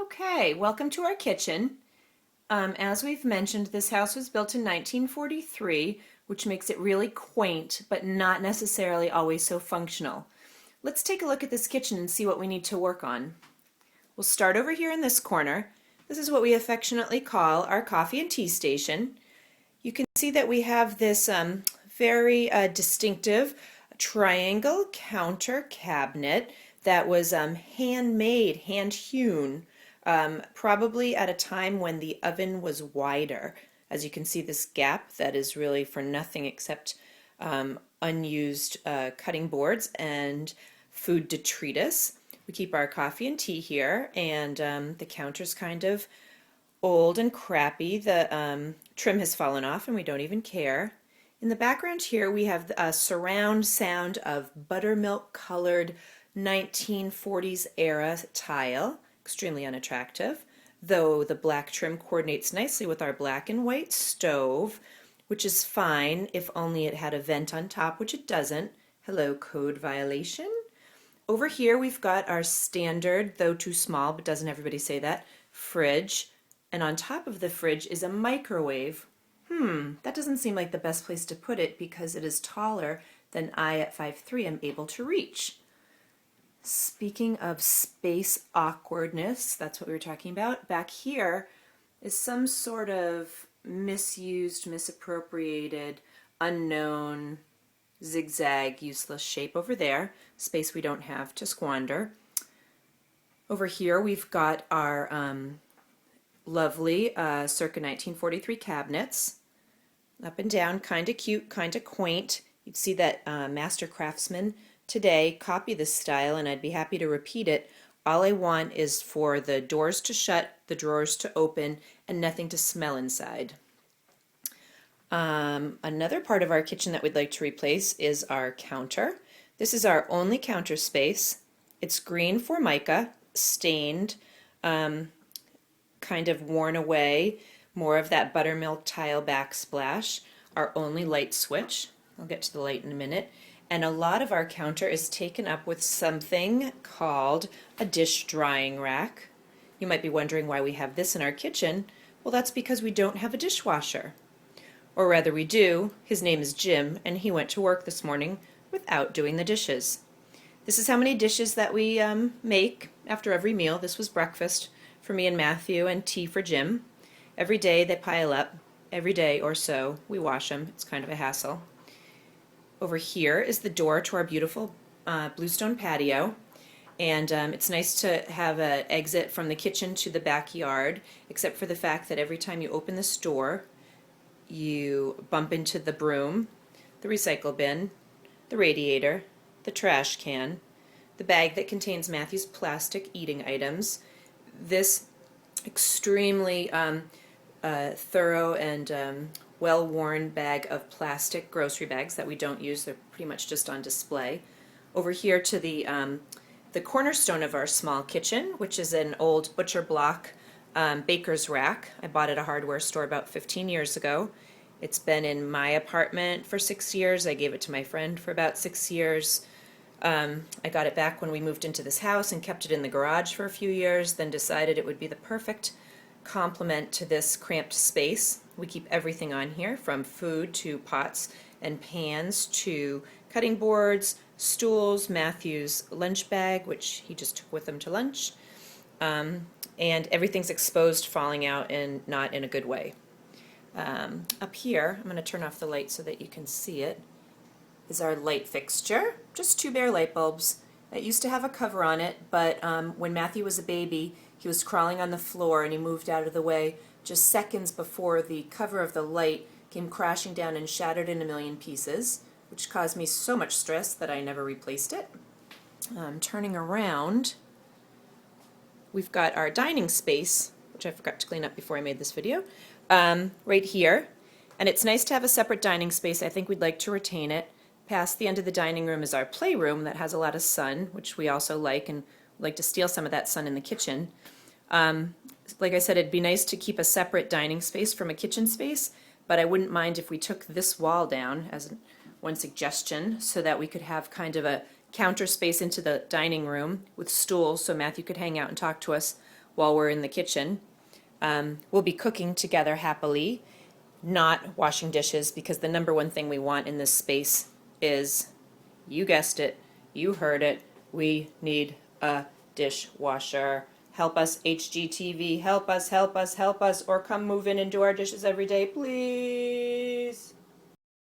Okay, welcome to our kitchen. As we've mentioned, this house was built in 1943, which makes it really quaint, but not necessarily always so functional. Let's take a look at this kitchen and see what we need to work on. We'll start over here in this corner. This is what we affectionately call our coffee and tea station. You can see that we have this very distinctive triangle counter cabinet that was handmade, hand-hewn, probably at a time when the oven was wider. As you can see, this gap that is really for nothing except unused cutting boards and food detritus. We keep our coffee and tea here, and the counter's kind of old and crappy. The trim has fallen off and we don't even care. In the background here we have a surround sound of buttermilk colored 1940s era tile, extremely unattractive, though the black trim coordinates nicely with our black and white stove, which is fine if only it had a vent on top, which it doesn't. Hello, code violation. Over here we've got our standard, though too small, but doesn't everybody say that, fridge. And on top of the fridge is a microwave. That doesn't seem like the best place to put it because it is taller than I at 5'3" am able to reach. Speaking of space awkwardness, that's what we were talking about. Back here is some sort of misused, misappropriated, unknown, zigzag, useless shape over there. Space we don't have to squander. Over here we've got our lovely circa 1943 cabinets. Up and down, kind of cute, kind of quaint. You'd see that master craftsmen today copy this style, and I'd be happy to repeat it. All I want is for the doors to shut, the drawers to open, and nothing to smell inside. Another part of our kitchen that we'd like to replace is our counter. This is our only counter space. It's green Formica, stained, kind of worn away, more of that buttermilk tile backsplash, our only light switch. I'll get to the light in a minute. And a lot of our counter is taken up with something called a dish drying rack. You might be wondering why we have this in our kitchen. Well, that's because we don't have a dishwasher. Or rather we do. His name is Jim, and he went to work this morning without doing the dishes. This is how many dishes that we make after every meal. This was breakfast for me and Matthew, and tea for Jim. Every day they pile up. Every day or so we wash them. It's kind of a hassle. Over here is the door to our beautiful bluestone patio, and it's nice to have an exit from the kitchen to the backyard, except for the fact that every time you open this door you bump into the broom, the recycle bin, the radiator, the trash can, the bag that contains Matthew's plastic eating items, this extremely thorough and well-worn bag of plastic grocery bags that we don't use. They're pretty much just on display. Over here to the cornerstone of our small kitchen, which is an old butcher block baker's rack. I bought it at a hardware store about 15 years ago. It's been in my apartment for 6 years. I gave it to my friend for about 6 years. I got it back when we moved into this house and kept it in the garage for a few years, then decided it would be the perfect complement to this cramped space. We keep everything on here, from food to pots and pans to cutting boards, stools, Matthew's lunch bag, which he just took with him to lunch, and everything's exposed, falling out, and not in a good way. Up here, I'm going to turn off the light so that you can see it, is our light fixture. Just 2 bare light bulbs. It used to have a cover on it, but when Matthew was a baby, he was crawling on the floor and he moved out of the way just seconds before the cover of the light came crashing down and shattered in a million pieces, which caused me so much stress that I never replaced it. Turning around, we've got our dining space, which I forgot to clean up before I made this video, right here. And it's nice to have a separate dining space. I think we'd like to retain it. Past the end of the dining room is our playroom that has a lot of sun, which we also like, and like to steal some of that sun in the kitchen. Like I said, it'd be nice to keep a separate dining space from a kitchen space, but I wouldn't mind if we took this wall down as one suggestion so that we could have kind of a counter space into the dining room with stools so Matthew could hang out and talk to us while we're in the kitchen. We'll be cooking together happily, not washing dishes, because the number one thing we want in this space is, you guessed it, you heard it, we need a dishwasher. Help us, HGTV, help us, help us, help us, or come move in and do our dishes every day, please.